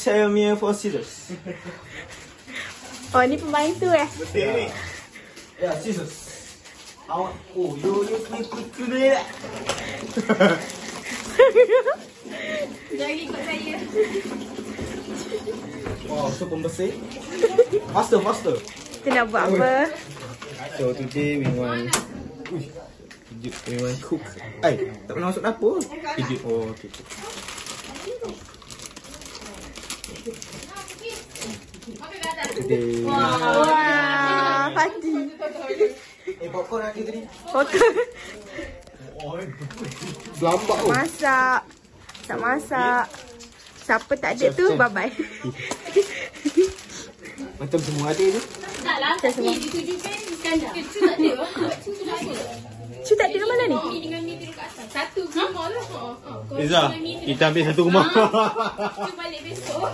saya punya for scissors. Oh, ni pembantu Betul ni. Ya, scissors. Awak, oh, you ni. Jangan ikut saya. Wow, so pembersih. Faster. Kita nak buat apa? So today we want cook. Tak pernah masuk dapur. Oh, okay. Today. Wah, Fati. Popcorn lagi tadi. Popcorn. Lambat oh. Masak. Siapa tak ada tu, bye-bye. Macam semua ada tu. Tak lah, tapi ditujukan kandang. Cu tak ada. Cu tak ada. Cu tak ada mana ni? Mi dengan mi turun kat atas. Satu rumah lah. Izzah, kita ambil satu rumah. Cu balik besok.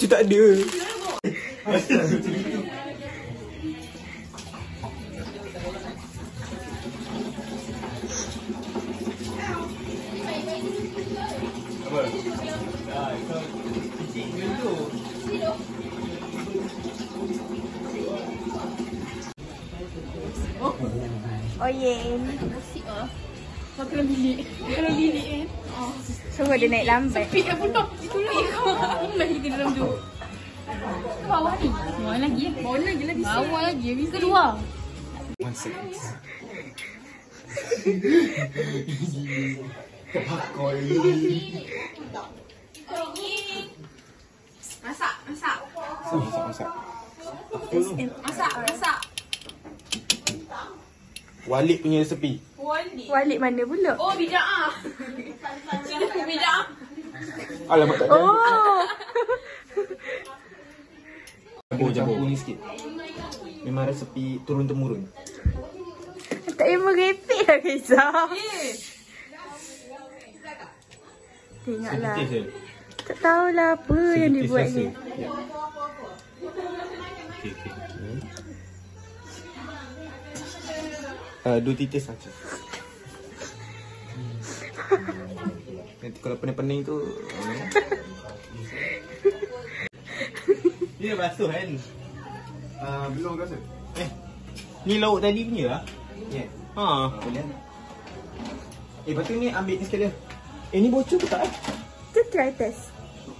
Cu tak ada. Oh yeah. Asyik lah. Makanan bilik. Makanan bilik kan. Semua dia naik lambat. Sepi dah pula. Itulah. Itulah kita dalam tu. Bawah ni. Bawah lagi ya. Bawah lagi lah bisa. Bawah lagi. Bisa dua. 1 second. Pakoi. Masak. Masak. Masak. Walid punya resepi. Walid mana pula? Oh, bida'ah. Sudah pun bida'ah. Alamak tak ada. Oh. Campur ni sikit. Memang resepi turun-temurun. Tak payah merepek lah Izzah. Tengoklah. Tak tahulah apa yang dibuat ni. Ya. Okay. 2 titis saja. Nanti kalau pening-pening tu ni dah basuh kan? Belum rasa. Ni lauk tadi punya lah. Ya. Boleh. Lepas tu ni ambil ni sekali. Ni bocor ke tak? Tu try test.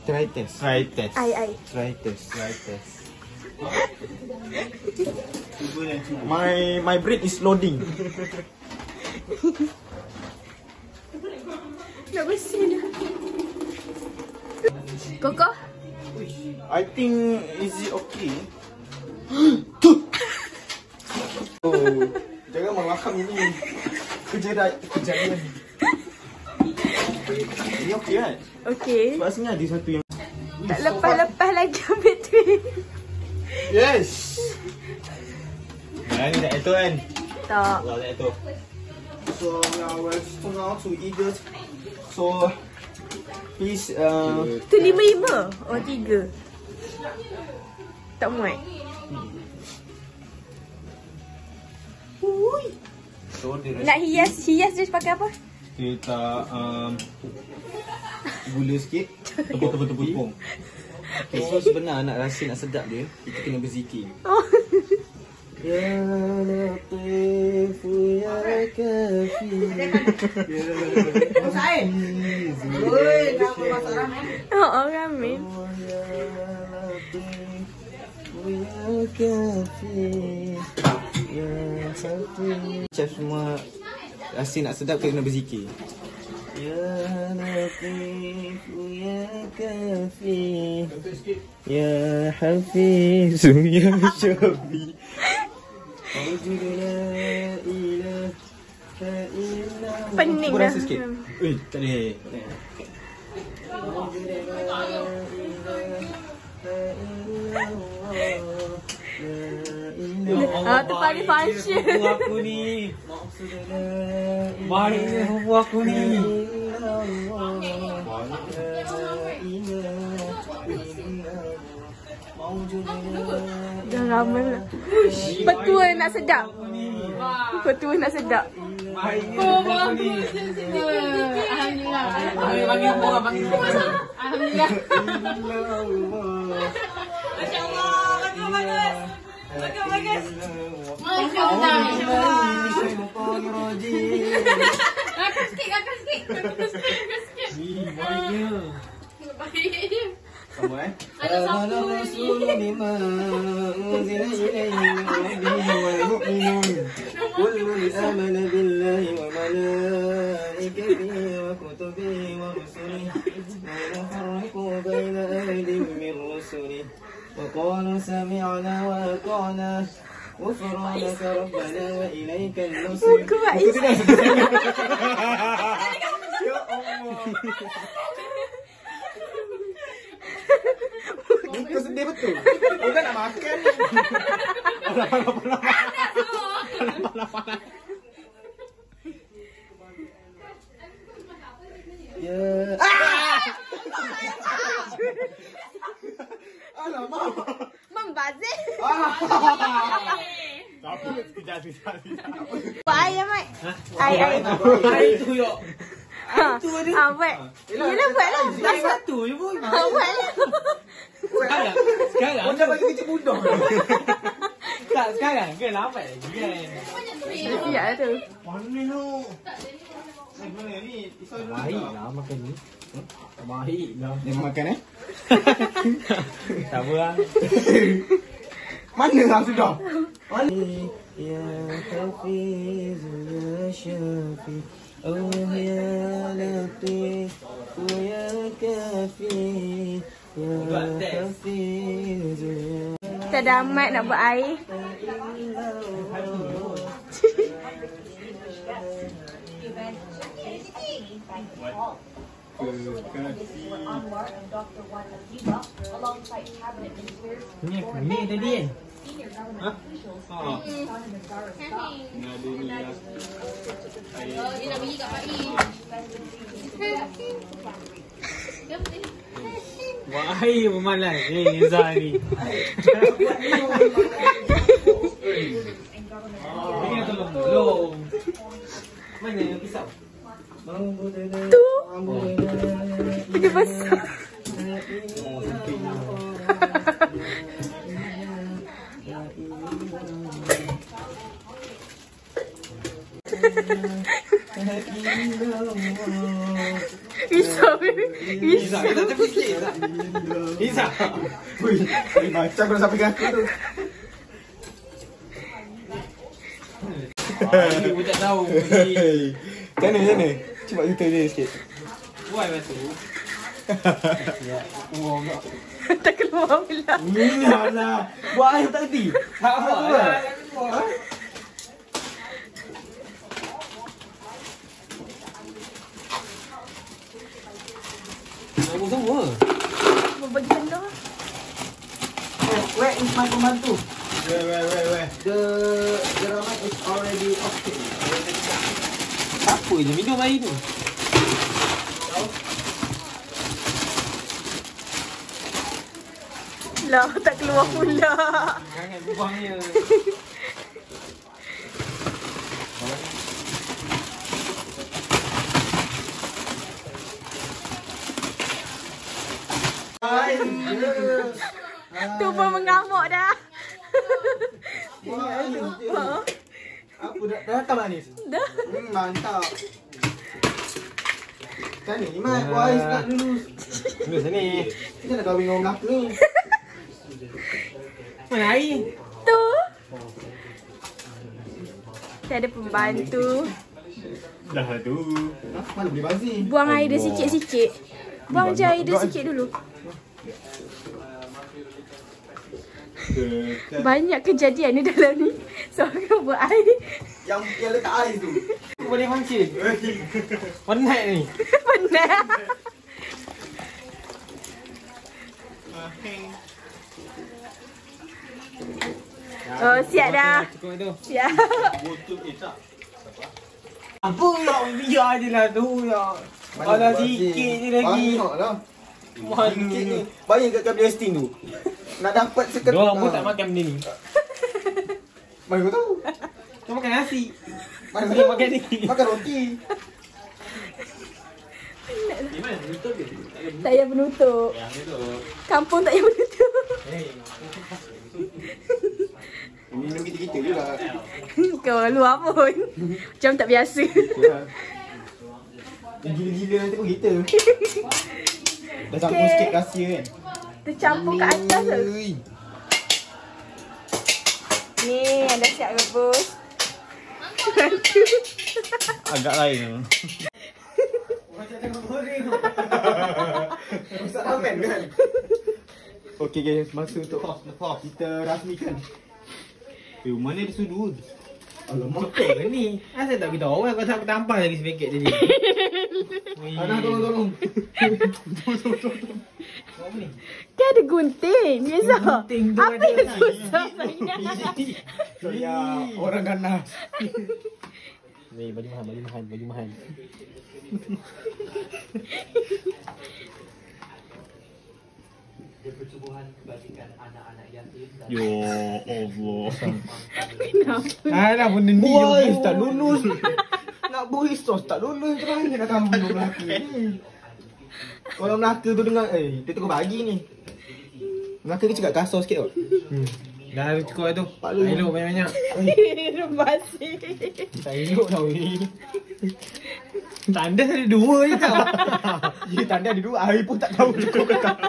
Try test. Ai. Try test. My brain is loading. Nak bersih dah. Koko? I think is it okay? Oh, jangan mengakam ini. Kejadian. Ini okey kan? Okey. Sebab sini ada satu yang Tak lepas-lepas lagi ambil twin. yes. Ni tak itu kan? Tak. Tak itu. So now to eat it. So please Tu 5-5? Oh 3. Tak muat. so dia Nak hias dia pakai apa? kita gula sikit, tepung. Okay, so sebenarnya nak rasa nak sedap dia, kita kena berzikir. Oh. Ya Latif ya Kafi. Sain. Oi, nak apa masak ramen? Oh, ramen. Ya Latif ya Kafi. Ya Hafiz. Chef semua rasa nak sedap kena berzikir. Ya Latif ya Kafi. Ya Hafiz ya Syafi. Pening Aku dah. rasa sikit. Tak boleh. Tu paling function. Aku ni. Baiknya buku aku ni. Dah lama lah. Petua nak sedap. Petua nak sedap. Alhamdulillah. Alhamdulillah. Masya Allah, bagus. Bagus. Masya Allah. Angkat sikit. Baik dia. Sama Ada satu lagi. كل آمن بالله وملائكته وكتبه ورسله لا نفرق بين أحد من رسله وقالوا سمعنا وأطعنا غفرانك ربنا وإليك المصير. Muka sedih betul. Bukan nak makan ni. Alah. Ya. Alamak. Membazir. Apa? Sekejap. Buat air, Mat. Air. Air tu yuk. Buat. Yelah, buatlah. Air satu je pun. Buatlah. Sekarang. Macam bagi kecil budak. Tak, sekarang ke lambat lagi kan. Ya tu. Mana tu? Mana ni? Baik lah makan ni. Baik lah. Dia makan Tak apa lah. Mana lah sudah? Ya Hafiz ya Syafi Allah ya Latif ya Kafi ya Hafiz ya Kita dah amat nak buat air. Ni tadi kan? Dia nak pergi kat Pak Wahai pemalas Zah ni. Ini tolong. Mana yang pisau? Tu. Dia besar. Risau. Izzah, kita tepi sikit. Izzah. Macam kau sampai kaki tu. Ini pun tak tahu. Mana? Cuba kita dia sikit. Buat batu. Tak keluar pula. Alah. Buat air tak kerti. Tak apa. Nombor semua. Bagian tu. Where is my pembantu? Where? The ramen is already okay. Apa je minum air tu? Lah, tak keluar pula. Jangan buangnya. Tu pun mengamuk dah. Apa dah datang manis? Dah. Mantap. Kan ni Mat, buat air sekejap dulu. Tunggu sini. Kita nak kahwin dengan orang Melaka ni. Mana air? Tu. Saya ada pembantu. Dah tu. Mana boleh bazir? Buang air dia sikit-sikit. Buang je air dia sikit dulu. Banyak kejadian ni dalam ni. Seorang buat air. Yang letak air tu. Aku boleh mancing. Penat ni. Penat. Oh, siap dah. Cukup tu. Siap. Apa nak biar je lah tu ya. Kalau sikit je lagi. Banyaklah. Mana Sikit ni. ni? Bayang kat kabel Estin tu. Nak dapat seketul. Diorang pun tak makan benda ni. Mana kau tahu? Kau makan nasi. Makan ni. Makan roti. Di mana tutup dia? Tak payah penutup. Yang itu. Kampung tak payah penutup. Minum kita-kita juga. Kau orang luar pun. Macam tak biasa. Yang gila-gila nanti pun kita. Dah campur sikit rahsia kan. Tercampur kat atas tu. Ui. Ni yang dah siap rebus. Agak lain. Macam tengok goreng. Ustaz ramen kan? Okey guys, masa untuk kita rasmikan. Mana dia sudu? Alamak. Cepet ni. Asal tak kita orang kau tak tampal lagi sepaket tadi. Anak tolong. Apa ni? Dia ada gunting. Biasa. Gunting tu Apa ada yang lagi. susah sangat? Saya orang ganas. Ni baju mahal. Pertubuhan kebajikan anak-anak yatim dan Ya Allah. Kenapa? Alah benda ni. Boys tak lulus. Nak boys tos tak lulus terang nak kambing Melaka ni. Orang Melaka tu dengar dia tengok bagi ni. Melaka ke cakap kasar sikit kot. Dah cukup tu. Tak lu. Elok banyak-banyak. Basi. Tak elok tau ni. Tanda ada 2 je tau. Ya tanda ada 2 hari pun tak tahu cukup ke tak.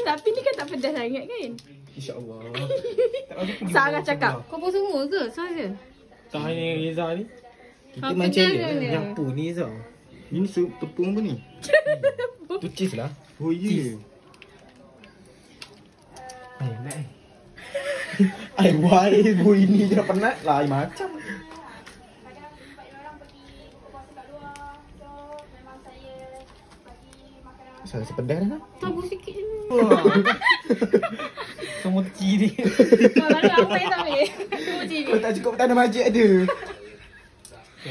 Tapi ni kan tak pedas sangat kan? InsyaAllah. Sarah cakap. Kau pun semua ke? Saja. Tak hanya Reza ni. Kita Apa macam dia dia. ni? Nyapu ni Reza. Ini sup tepung apa ni? Tu cheese lah. Oh ya. Nak Ai buat ibu ini je dah penat lah macam. Saya sepedas dah. Tabu sikit je. semua ciri. Kalau ada apa yang tak boleh. Semua ciri. Kalau tak cukup tanah majik ada.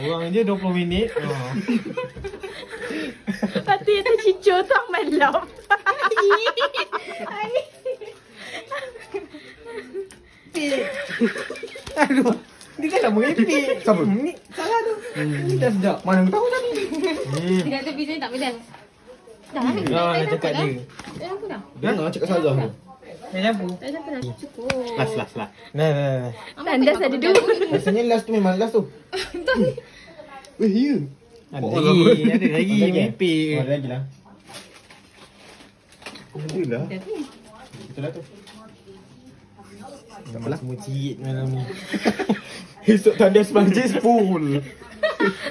Orang je 20 minit. Lepas tu yang tercicur tu Ahmad Lop. Aduh. Dia kan nak merepek. Siapa? Ni salah tu. Ni dah sedap. Mana tahu tadi. Tidak tepi saya tak pedas. Dah. Dah cakap dia. Dah apa dah? Jangan cakap salah tu. Dah nyapu. Dah sampai dah. Cukup. Last. Nah. Tandas ada 2. Rasanya last tu memang last tu. Ya. Ada Oh, lagi. Ada lagi. Ada lagi? Merepek. Oh, ada lagi lah. Ada lah. Betul lah tu. Tak apalah. Semua cirit malam ni. Esok tanda sponges full.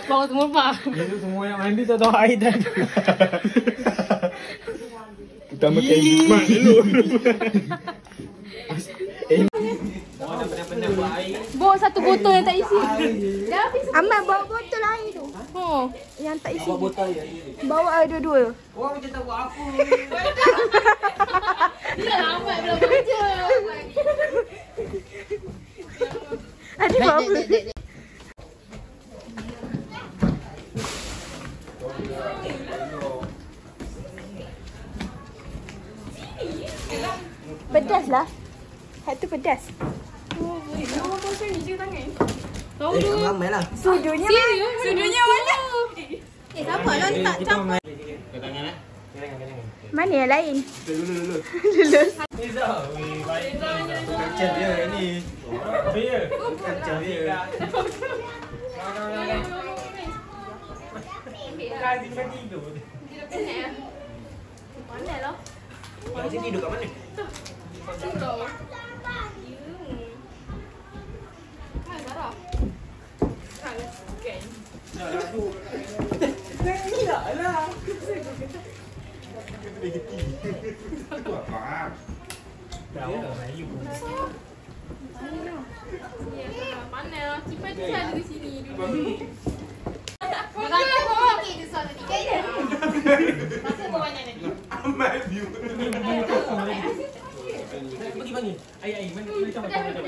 Bawa semua lepas. Besok semua yang mandi tak tahu air dah ada. Utama kain rumah dulu. Orang dah pernah buat air. Bawa satu botol yang tak isi. Dah habis. Ahmad bawa botol air tu. Oh. Yang tak isi. botol ya. Bawa air dua-dua. Orang macam tak buat apa. Dia lambat belum kerja. Adik buat apa? Pedas lah. Hak tu pedas. Tahu dulu. Ramai lah. Sudunya Serius? Sudunya mana? siapa lah tak Kita main. Ke tangan eh. Mana yang lain? Dulu. Lulus. Reza. Weh, baik. Macam dia ni. Oh ya. Macam dia. Kasih dia tidur. Mana lah? Yang sini duduk kat mana? Mana? Cipat tu ada di sini dulu. Amal view. Pergi panggil. Ai, mana boleh tahu macam mana.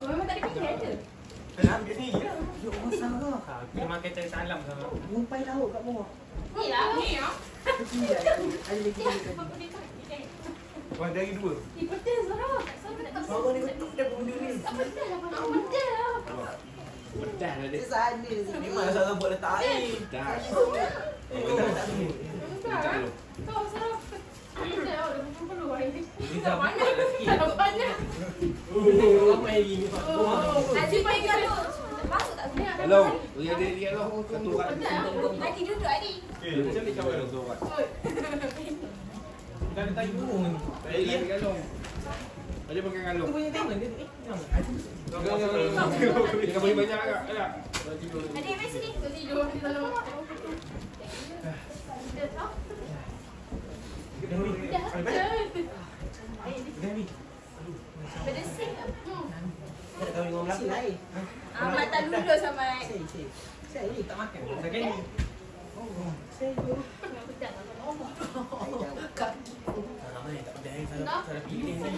Memang tak ada fikir je. Ambil ni. Kita makan cari salam sama. Umpai laut kat bawah. Ni lah. Ni lah. Ada lagi. Wah, dari dua. Pedas Sarah. Sarah tak Bawah ni betul dah benda ni. pedas lah. Pedas lah. Pedas lah dia. Sana Ni mana salah buat letak air. Pedas. Betul tak ni? Kau Sarah. Pedas lah. Dah pun perlu air ni. Ni dah banyak lah sikit. Tak banyak. Apa yang ini? Asyik pakai gaduh. Masuk tak sini? Hello. Dia ada dia lah. Satu orang. Adik duduk adik. Okay, macam ni kawan tu orang. Dah ada tayu ni. Eh, dia galong. Ada pakai galong. punya tangan dia. Dia boleh banyak agak. Ada. Adik mari sini. Kau tidur di dalam. Berdesin. Tak tahu dengan belakang lain. Amat tak duduk sama. Saya ni tak makan. Second ni. Saya dulu. Salah pilih ni.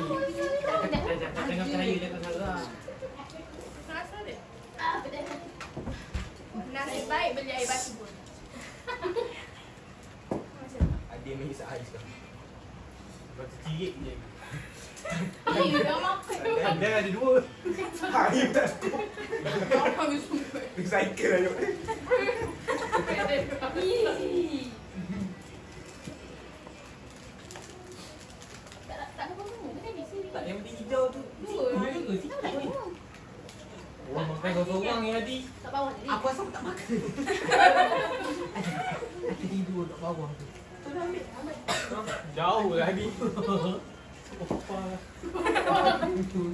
Jangan saya jangan salah. Nasib baik beli air batu pun. Adik main hisap ais kau. Batu cirit je. Dah makan. Dah ada dua. Air tak cukup. Orang ni sumpah. Recycle ayo. Tak ada apa-apa kan di sini. Tak, yang penting hijau tu. Dua juga sikit. Oh, makan seorang yang tadi. Tak bawah tadi. Aku asal tak makan. Ada tidur kat bawah tu. Jauh lah tadi.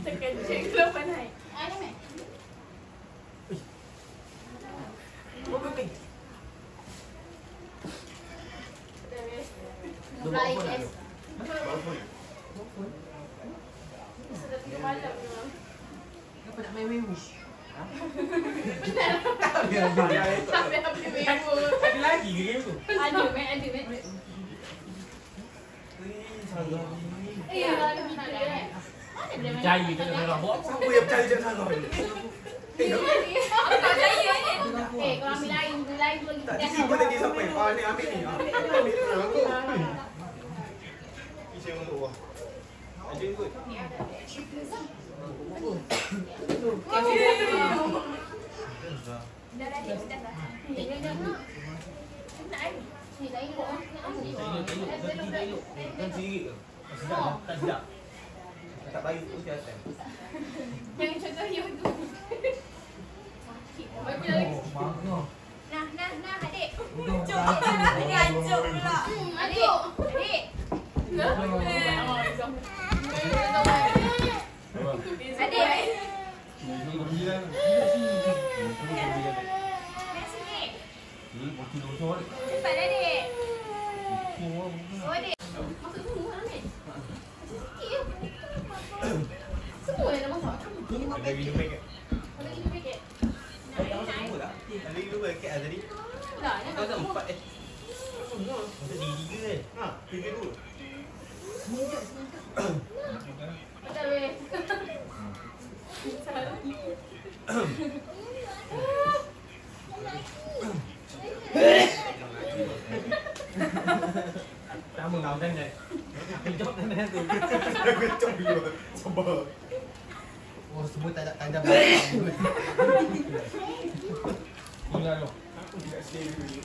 Terkencing kalau pandai. Ada mai? Mulai guys. Sudah 3 malam memang. Kenapa nak main mewah? Sampai habis mewah. Ada lagi ke game tu? Ada mai, ada mai. Eh, ada kita eh. Mana boleh main? Percaya tak ada orang buat. Siapa yang percaya je salah ni? Aku tak percaya ni. Eh, kau ambil lain tu lagi Tak kita. tiba tadi sampai. Ah ni ambil ni. Ambil terang aku. Isi yang bawah. Aja kot. Dah dah dah dah. Ni nak. Nak air. Ni lain kok. Kan sirit ke? Sedap tak sedap? Tak baik tu siasat. Jangan contoh you tu. Bagi lagi. Nah, adik. Adik ajuk pula. Adik. Adik. Adik. Nak sini. Cepat adik. Oh adik. Masuk semua ambil. Sikit je. Semua yang dah masak. Ada minum paket. Ada lagi paket. Semua tak? Ada minum paket lah tadi. Dah, nak Kau tak semua. 4 Semua. Masa 3 kan? Ha, 3 dua. Betul weh. Sama kau kan dah. Kejap kan tu. Kecok dulu. Sabar. Oh, semua tak ada Tinggal tu. Aku tidak stay dulu.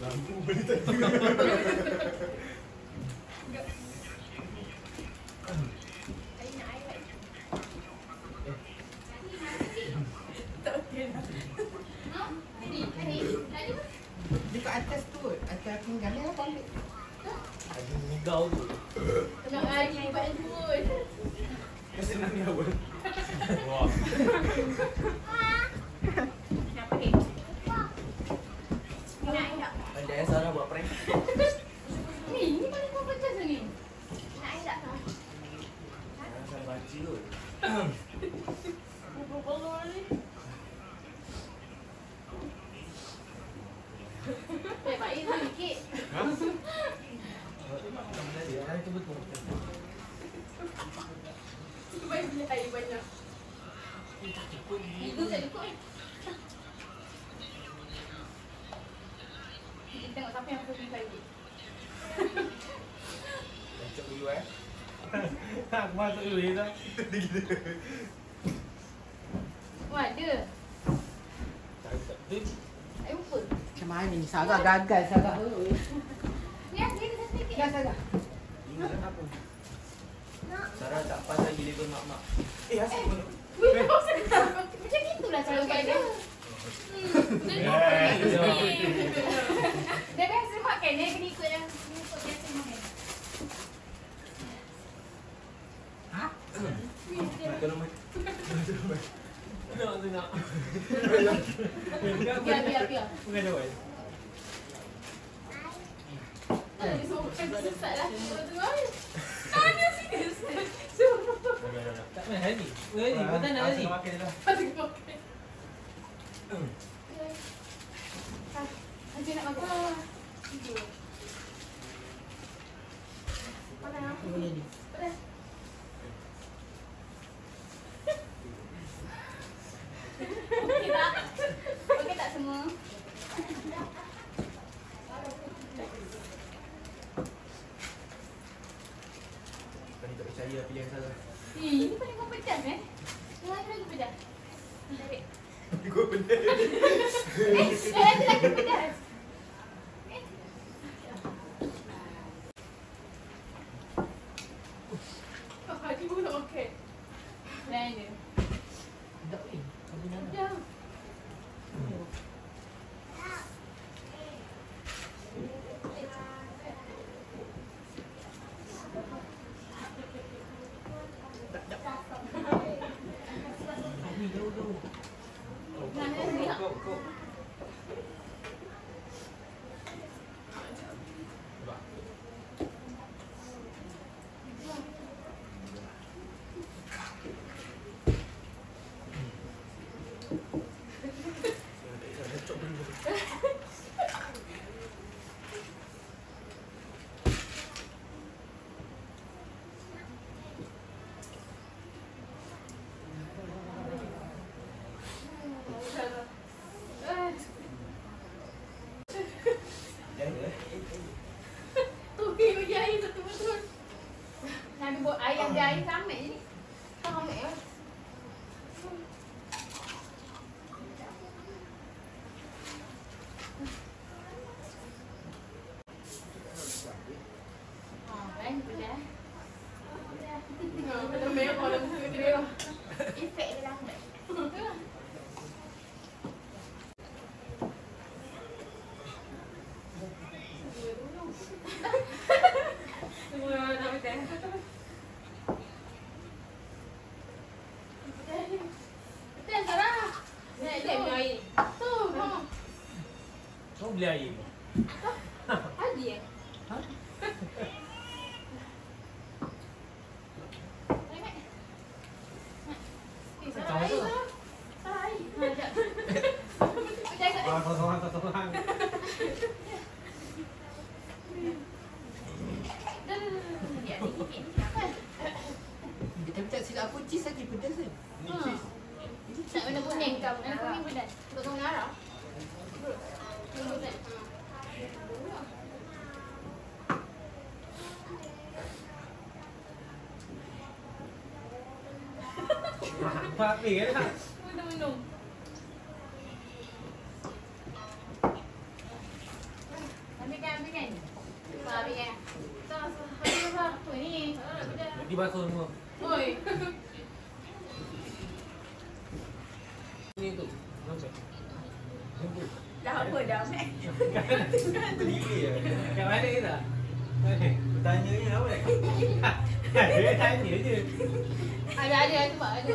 Lampu beli tadi. dekat atas tu. Atas pinggan ni apa ambil? Ada migau tu. Nak lagi buat handphone. Senang ni awal. Wah. Nak pakai. Nak tak? Pandai Sarah buat prank. Ni paling kau baca ni. Nak tak? Sarah baca kot. Bubur ni. Baik tu sikit. Ha? Itu betul. Baik bila air banyak. Itu tak cukup. Kita tengok siapa yang pergi lagi. Masuk dulu ni dah. Wah, ada. Ayo lupa. Macam mana ni? Sarah gagal Sarah. Ni dia dah sikit. Dah Sarah. Sarah tak pas lagi level mak-mak. Asal pun. Macam itulah cara buat dia. Dia biasa makan, dia kena ikut yang biasa makan. Tolong mai. Tengok. Biar. Bukan jawab. Dia semua bukan sesat lah. Dia serius. Tak main ni. Ni betul nak ni. Makan je lah. Haji nak makan. Mana? Boleh ni. Mana? Okey tak? Okey tak semua? Kau ni tak percaya pilihan Sarah. Ini paling kau pedas lagi pedas. Tarik. Gua benda. Ada lagi pedas. Haji pun nak makan. Lain dia. Tak ni. Kamu nak. Dah. Ni jauh. Kau. Okey, bagi air satu betul. Nak buat air ambil air samet je ni. Samet lah. Kan, pedas. Pedas merah dalam muka dia. Efek dia lambat. Semua nak makan. Betul, Sarah. Nak dia punya air. Tu, ha. Kau beli air. Haji eh? Ha? Sarah air tu. Sarah air. Ha, sekejap. Sekejap. Kau. Dah. Biar sikit. Tapi tak silap aku cheese lagi pedas kan? Ni cheese. Nak warna kuning kau. Warna kuning pedas. Untuk kau mengarah. Papi kan? Minum. Ambilkan. Ambilkan. Tak, apa ni? Nanti basuh semua. Oi. Ni tu. Nampak. Dah apa dah, Mek? Berdiri je. Kat mana kita? Mana? Bertanya ni apa nak? Dia tanya je. Ada sebab ada.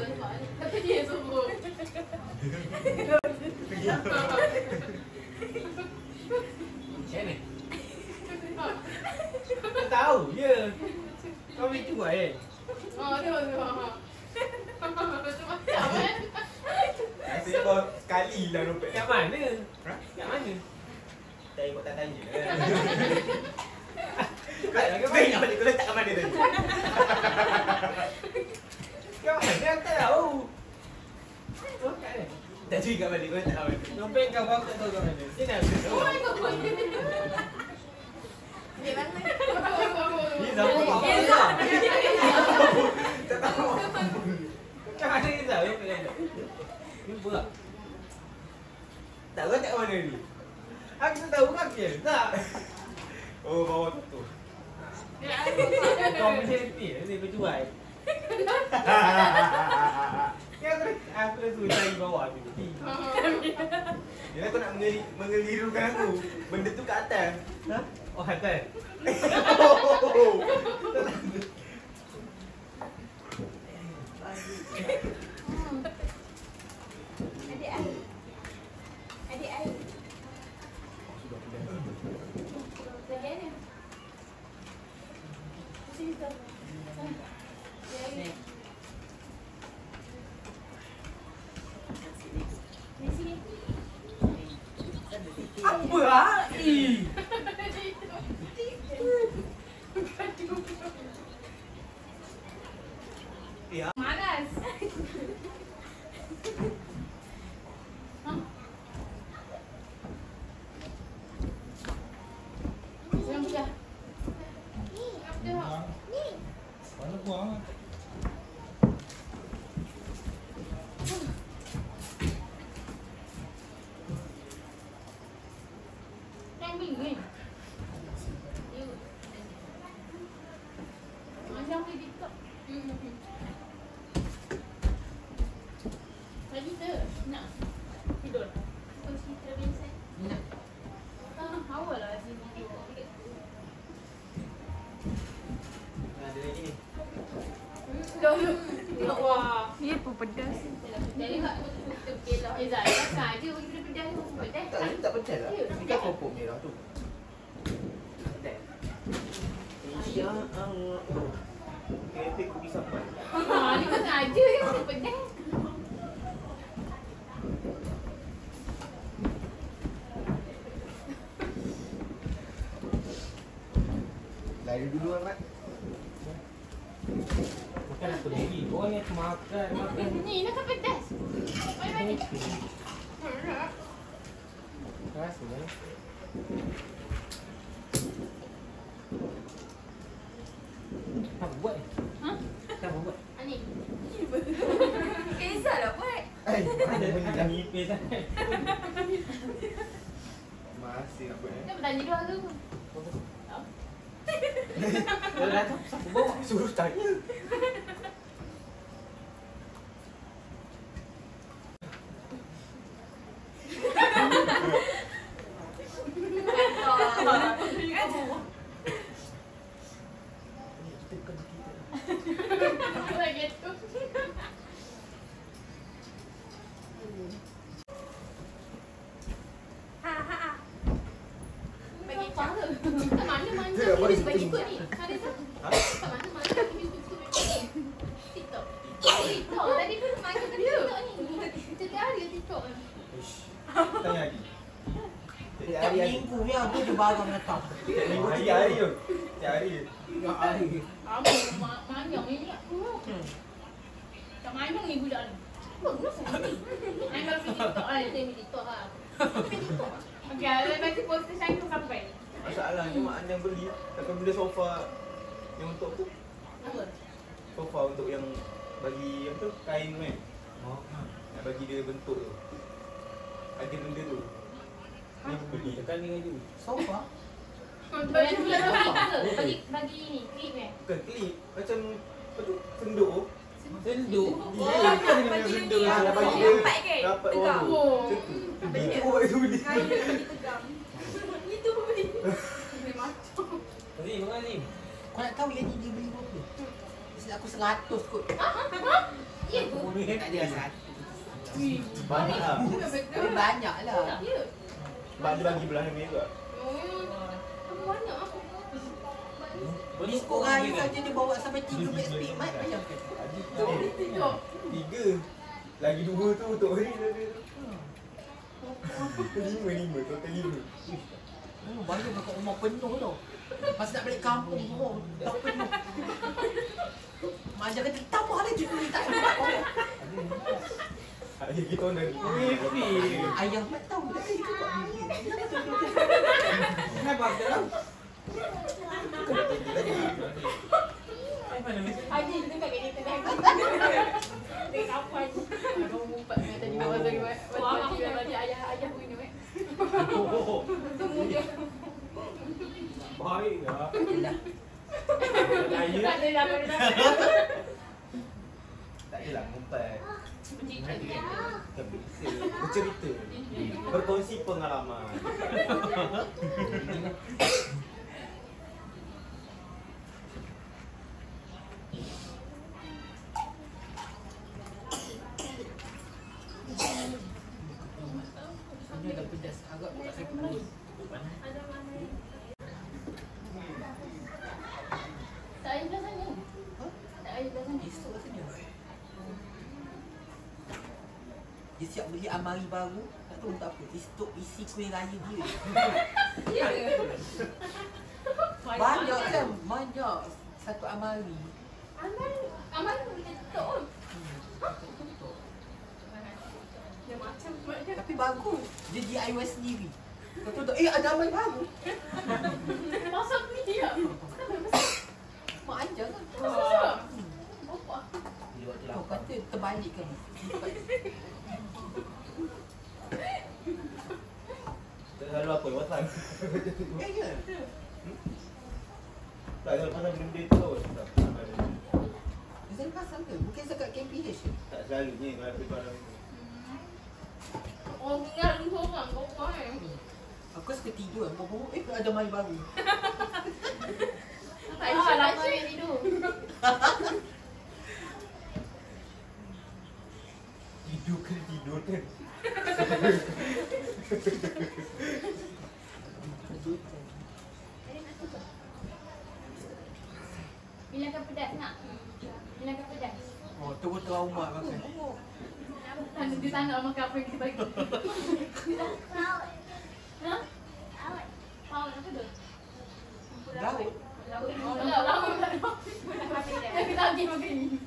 Tapi dia suruh. Macam ni. Kau tahu je. Kau macam buat Oh, tu. Macam kan? Rasanya kau sekali lah rompet. Kat mana? Ha? Kat mana? Tak ikut tak tanya. Kat Kau ingat balik kau letak kat mana tadi? Kat mana? Aku tak tahu. Oh, kat mana? Tak curi kat balik kau letak kat mana? Dompet kau bawa tak tahu kat mana. Sini aku tahu. Oh, kau pun. Ambil mana? Ni zaman kau. Rizal, jumpa tak? Tak tahu kat mana ni? Aku tak tahu kan dia. Tak. Oh, bawah tu. Kau macam ni, nanti kau jual. Ya, aku dah suruh cari bawah tu. Dia kau nak mengelirukan aku. Benda tu kat atas. Ha? Oh, atas. Adik air. Bagian ni. Sini tu. Ni. Di sini. Apa ah? Malas. Jangan pecah. Pecah. Mana buang? Đang bình nguyên. Macam di TikTok. Lagi tu nak tidur. Terus kita biasa. Nak. Awal lah sini. Ada lagi ni. Wah. Dia pun pedas. Jadi kat tepi lah. Zai makan je bagi pedas tu pedas. Tak pedas lah. Ni kan kopok merah tu. Pedas. Insya Allah. Kereta kopi sampai. Ni kau sengaja je bagi pedas. Lari dulu Ahmad. Makan apa lagi? Kau ni makan. Ni nak pedas. Mari. Rasa lah. Apa buat ni? Ha? Apa buat? Ani. Kezal lah buat. Ada benda nipis kan? Masih nak buat Kita bertanya dua tu. Kalau datang, siapa bawa? Suruh tanya. Lagi tu. Bagi kat mana Dia dah bagi bagi tu. ikut ni. Ada tak? Ha? Kat mana bagi ikut ni? TikTok. TikTok. Tadi pun main kat TikTok ni. Setiap hari TikTok ni. Tanya lagi. Setiap minggu ni ada je barang datang. Minggu 3 hari tu. 3 hari. Tiap hari. Apa manyang ni? Tak manyang ni budak ni. Bagus ni. Ai kalau pergi TikTok ai dia pergi TikTok lah. Pergi TikTok. Okey, ada nanti poster saya tu sampai. Masalahnya mak anda beli takkan benda sofa yang untuk aku. Apa? Sofa untuk yang bagi apa tu kain tu kan. Oh, Nak bagi dia bentuk tu. Ada benda tu. Ni aku beli. tekan ni lagi. Sofa. Bagi ni klip eh. Bukan klip, macam apa tu senduk. Senduk. Dia kan dengan senduk yang bagi ni. dia Rapat ke? rapat Tegak. orang tu. Oh. Macam tu. Itu buat itu beli. Kain lagi tegang. Itu pun beli. Macam. Ni, makan ni. Kau nak tahu yang ni dia beli berapa? Mesti aku 100 kot. Ya tu. Dia tak dia 100. Banyak lah. Tapi banyak lah. Ya. Sebab dia bagi belahan merah. Kamu banyak aku. Disco raya saja dia bawa sampai 3 beg speed mat bayangkan. TikTok. 3. Lagi 2 tu untuk hari tadi tu. 5 total 5. Banyak kat rumah penuh tau. Masa nak balik kampung semua tak penuh. Mak Ajar kata tambah lagi tak tambah. Ayah kita orang dah Ayah mat tahu tak kena ikut buat bini. Kenapa aku tak tahu? Haji dekat kat kita dah. Dia kapan? Aduh, ngumpet dengan tadi Tadi ayah punya Baik lah. Daya. Tak ada dah. Tak adalah ngumpet. Bercerita. Berkongsi pengalaman. Ini dah pedas. Agak tak saya perut. Tak air belah sana. Tak air belah sana. Esok rasanya. Dia siap beli amari baru. Tak tahu untuk apa. Esok isi kuih raya dia. Ya ke? Banyak kan? Banyak. Satu amari. Aman boleh tutup. Dia macam Tapi bagus. Dia DIY sendiri. Kau tahu tak? Ada amari baru. masak ni dia. Mak ajar kan? Masak. Apa? Kau kata terbalik kan? Lalu apa? Whatsapp? Ya. Tak, kalau pasal benda tu tak pernah ada. Zan pasal ke? Bukan dekat KPH ke? Tak selalunya kalau pergi barang tu. Orang tinggal dulu seorang kau kan. Aku suka tidur. Bawa ada amari baru. Aisyah lama dia tidur. Tidur ke tidur kan? Bilangkan pedas nak. Bilangkan pedas. Oh, terus trauma makan. Tanda dia sangat makan apa yang kita bagi. Ha? Laut apa tu? Laut. Laut. Kita lagi makan ni.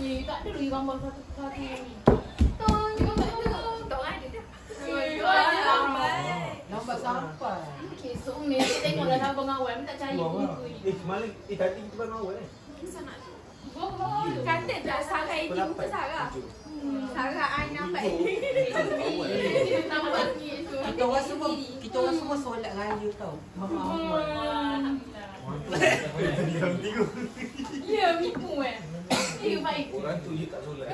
Tak ada lagi gambar satu-satu ni. Tong, gambar tu. Tak ada dah. Lambat sampai. Esok ni kita tengoklah abang awal tak percaya buku ni. Semalam, tadi kita barang awal Kata tak Sarah ini bukan Sarah. Sarah I nampak. Nampak ni esok. Kita orang semua solat raya tau. Maaf. Ya, miku Ya, baik. Orang tu je tak solat.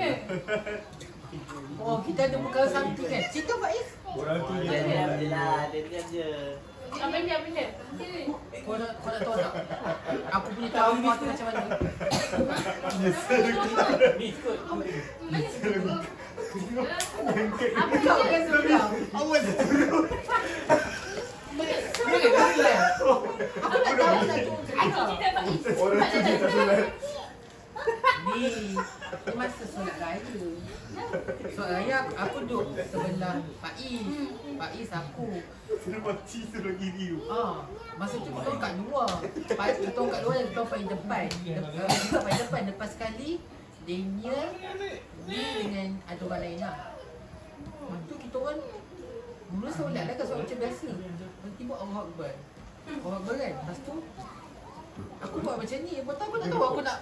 Oh, kita ada perkara something kan? Cerita Faiz. Orang tu je. Dia lah, dia je. Apa dia? Kau nak tahu tak? Aku punya trauma tu macam mana? Ni kot. Apa Kau dia? kan sebelah. Awas turun. Aku tak tahu nak tu. Aku cerita Faiz. Orang tu je tak solat. Ni masa solat raya. Solat raya aku duduk sebelah Faiz. Faiz aku. Makcik suruh kiri tu. Masa tu kita orang kat luar. Kita orang kat luar dan kita orang paling depan. Kita paling depan. Lepas sekali Daniel ni dengan ada orang lain lah. Lepas tu kita orang mula solat lah kan solat macam biasa. Tiba-tiba Allah Akbar. Allah Akbar kan. Lepas tu aku buat macam ni. Lepas tu aku tak tahu aku nak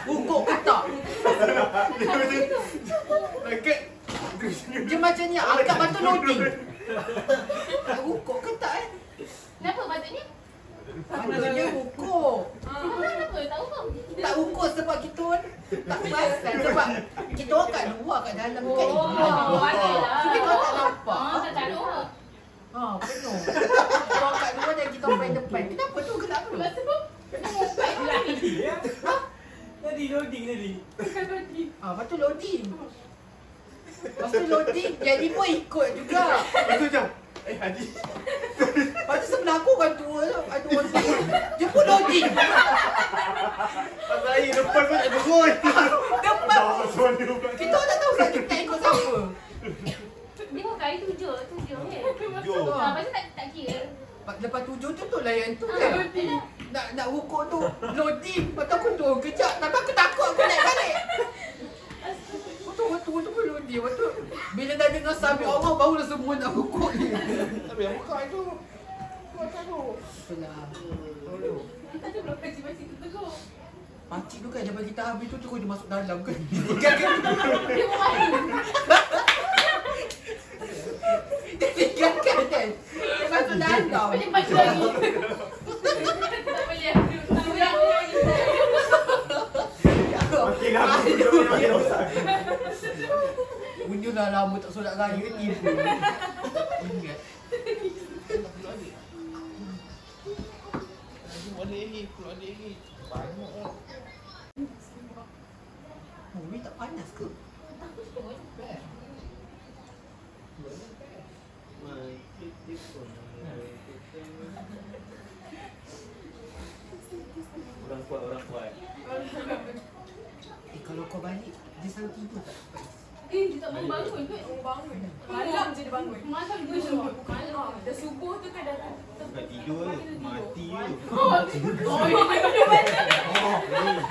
rukuk ke tak. Dia macam ni angkat batu loading. Nak rukuk ke tak eh? Kenapa patutnya? Maksudnya rukuk. Kenapa? Tahu tak? Tak rukuk sebab kita orang tak perasan. Sebab kita orang kat luar, kat dalam kat adalah. kita orang tak nampak. Tak tahu. Penuh. Kita orang kat luar dan kita orang paling depan. Kenapa tu? Kenapa? Lepas tu ngumpat dia ni. Tadi loading tadi. Lepas tu loading. Lepas tu loading, jadi pun ikut juga. Lepas tu macam, Haji. Lepas tu sebelah aku kan tua tu. Ada orang tua. Jemput lagi. Pasal air depan pun tak turun. Depan. Kita tak tahu saya kita ikut siapa. Dia kau kali 7 kan? 7. Lepas tu tak kira. Lepas 7 tu lah yang tu kan. Nak rukuk tu. Loading. Lepas tu aku turun kejap. Tapi aku takut aku naik balik. Waktu tu pun loading. Lepas tu bila dah dengar sabit Allah barulah semua nak rukuk ni. Tapi yang buka itu. Itulah. Kita tu belum kaji-kaji tu tegur. Pakcik tu kan daripada kita habis tu terus dia masuk dalam kan. Dia mau mati. Dia tinggalkan kan. Dia masuk dalam. Boleh baca lagi. Tak boleh. Tak boleh aku lagi. Makin lama dia makin rosak. Punya dah lama tak solat raya ke tiba. Ingat. Boleh ni, keluar dia ni. Banyak lah. Oh, ni tak panas ke? Orang kuat. Kalau kau balik, dia selalu tidur tak? Dia tak bangun ke? Bangun. Malam je dia bangun. Malam dia bangun. Malam. Dah subuh tu kan dah Tak tidur, mati je.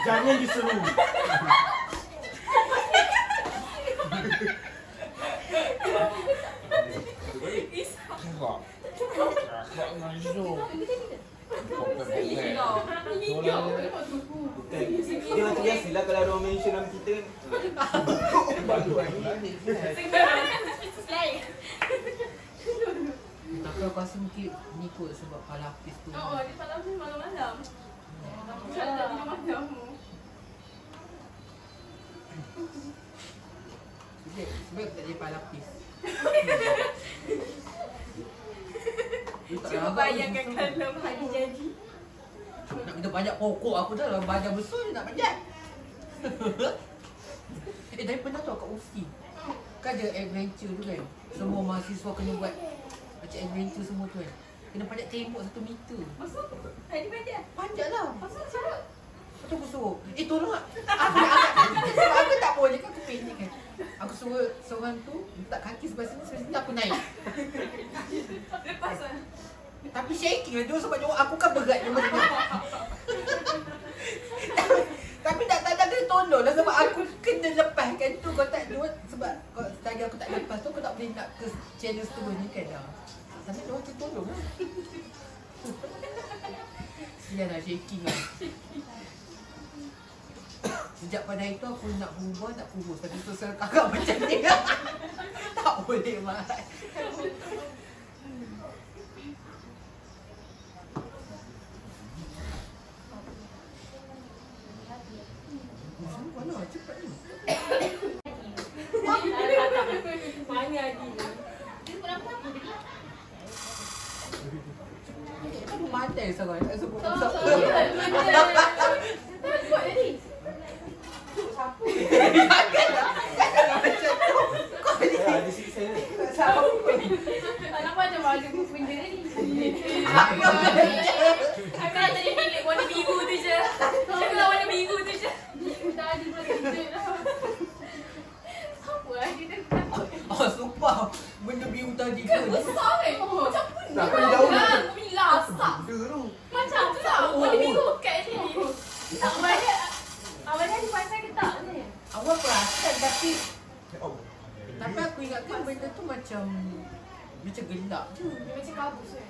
Jangan diseru. Dia macam biasalah kalau ada orang mention nama kita kan. Tapi aku rasa mungkin ni kot sebab palapis tu. Dia palapis malam-malam. Tak tidur malam. Sebab tak ada palapis. Cuba bayangkan kalau hari jadi. Nak minta banyak pokok aku dah lah. Banyak besar je nak banyak. Tapi pernah tahu kat UFI kan ada adventure tu kan. Semua mahasiswa kena buat macam adventure semua tu kan. Kena panjat tembok 1 meter. Masuk. Hari panjang. Panjat lah. Masuk cepat. Lepas tu aku suruh, tolong tak? Aku nak angkat. Sebab aku tak boleh kan, aku pendek kan. Aku suruh seorang tu letak kaki sebelah sini aku naik. Lepas lah. Tapi shaking lah dia sebab aku kan berat dia macam ni. Tapi tak kena tolong lah sebab aku kena lepaskan tu. Kau tak dua sebab kau selagi aku tak lepas tu aku tak boleh nak ke channel seterusnya kan dah. Tapi dia orang kena tolong lah. Sial lah shaking lah. Sejak pada itu aku nak berubah, nak kurus. Tapi sosial kakak macam ni. Tak boleh marah. Mana cepat ni? Mana Adi? Dia kan mandai sekarang. Tak sebut siapa. Buat tadi. Siapa? Ada sikit saya ni. Nampak macam baju benda ni. Apa? Aku nak jadi milik warna biru tu je. Aku nak warna biru tu je. Tadi pula kejut lah. Apa lah dia takut. Oh, sumpah. Benda biru tadi ke? Besar kan? Macam pun Tak, kau jauh ni. Bumi lasak. Benda tu. Macam tu lah. Warna biru kat sini. Abang dia pandai ke tak ni? Awak perasan tapi aku ingatkan benda tu macam gelap je. Dia macam kabus kan?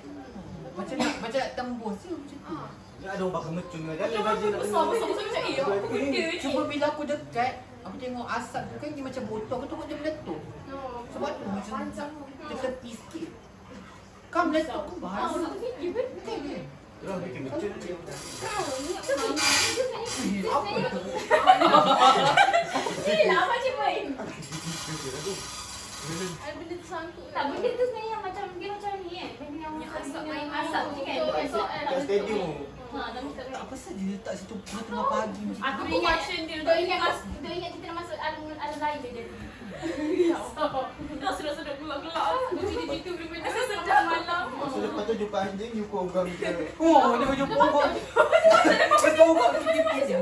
Macam nak tembus je macam tu. Dia ada orang pakai mercun kan. Dia baju nak Besar-besar macam apa benda ni? Cuma bila aku dekat, aku tengok asap tu kan dia macam botol. Aku tengok dia meletup. Sebab tu macam dia tepi sikit. Kau meletup ke bahasa? Bukan kan? Dia orang bikin mercun dia. Apa tu? Yelah macam main. Ada benda tersangkut. Tak, benda tu sebenarnya yang macam dia macam ni kan. Benda yang asap main asap tu kan. Kat stadium. Tak pasal dia letak situ tengah pagi macam tu. Aku macam dia ingat kita nak masuk alam lain dia jadi. Dah sudah gelap-gelap. Cerita-cerita benda-benda sedap malam. Masa lepas tu jumpa anjing, jumpa orang ke. Oh, dia jumpa orang. Betul orang tu tipis je.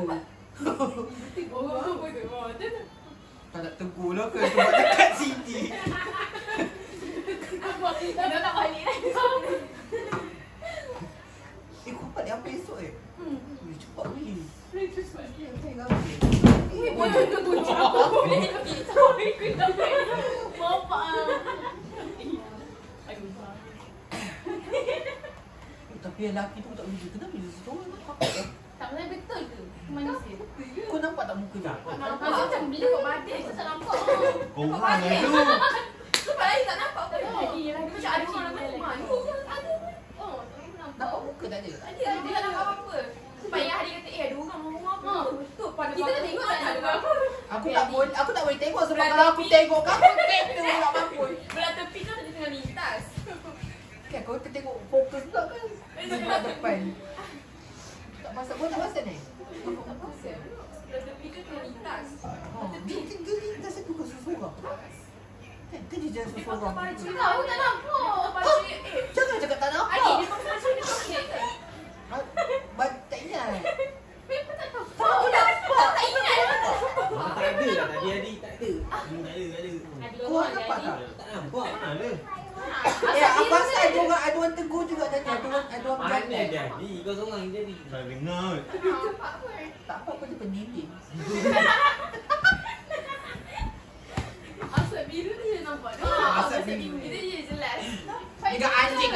Tak nak tegur lah ke sebab dekat sini. Dah nak balik dah. Kau dapat dia apa esok cepat ni. Tapi yang lelaki tu tak boleh. Kenapa dia seorang nak pakai? Tak boleh betul ke? Manusia. Kau nampak tak muka dia? Nampak macam bila kau badan tu tak nampak. Orang tu. Sebab lain tak nampak pun. Macam ada orang dalam rumah ni. Ada. Oh, Nampak muka tak ada? Dia tak nampak apa-apa. Sebab yang hari kata, ada orang rumah apa. Betul. Kita dah tengok tak ada apa. Aku tak boleh tengok sebab kalau aku tengok kau tengok tak mampus. Belah tepi tu ada tengah lintas. Kan kau tengok fokus juga kan? Sebelah depan. Tak masak pun tak masak ni? Tak pasal. Belah tepi tu tengah lintas. Dia lintas aku kau seseorang. Kan dia jangan seseorang. Tahu tak nampak. Jangan cakap tak nampak. Adik, dia pun macam dia pun ingat kan? Tak ingat. Memang tak tahu. Tahu nampak. Tak ingat. Tak ada lah tadi adik. Tak ada. Tak ada. Kau nampak tak? Tak nampak. Mana ada? Aku rasa ada orang tegur juga tadi. Ada orang Mana berani. jadi? Kau seorang yang jadi. Tak dengar. Nampak pun. Tak apa dia pendinding. Asap biru tu je nampak. Asap Asap biru. biru. Itu je jelas. Dia anjing.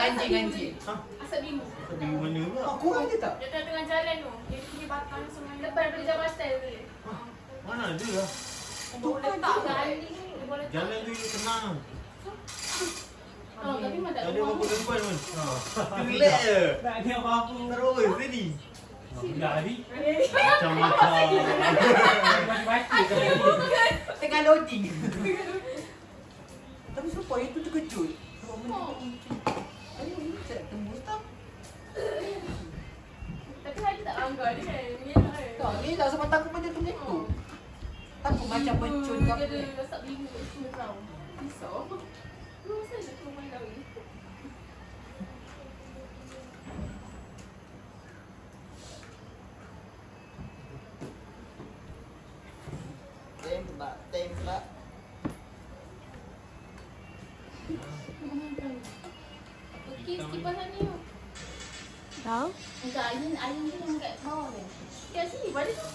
Asap biru. Tapi mana pula? Kau ada tak? Dia tengah jalan tu. Dia pergi batang semua. Depan daripada Jabatan tu je. Mana ada lah. Bawa letak kat ni. Dia bawa letak. Jalan tu tenang. Tapi memang tak Tak ada ada apa-apa depan pun. Relax je. Tak ada apa-apa. Terus tadi. Dah habis. Macam-macam. Baca-baca Tengah loading. Tapi supaya itu terkejut. Sebab benda tu Ayo ni saya nak tembus tak? Tapi hari tak langgar dia kan. Mengelak kan. Tak ni dah sebab takut benda tu tu. Takut macam becun ke apa. Dia ada asap biru kat semua tau. Risau. Lu masa je tu main kahwin. Thanks mbak. Okey, kipas ni yuk. Tahu? Enggak, ayun tu yang kat bawah ni. Kat sini, pada tu.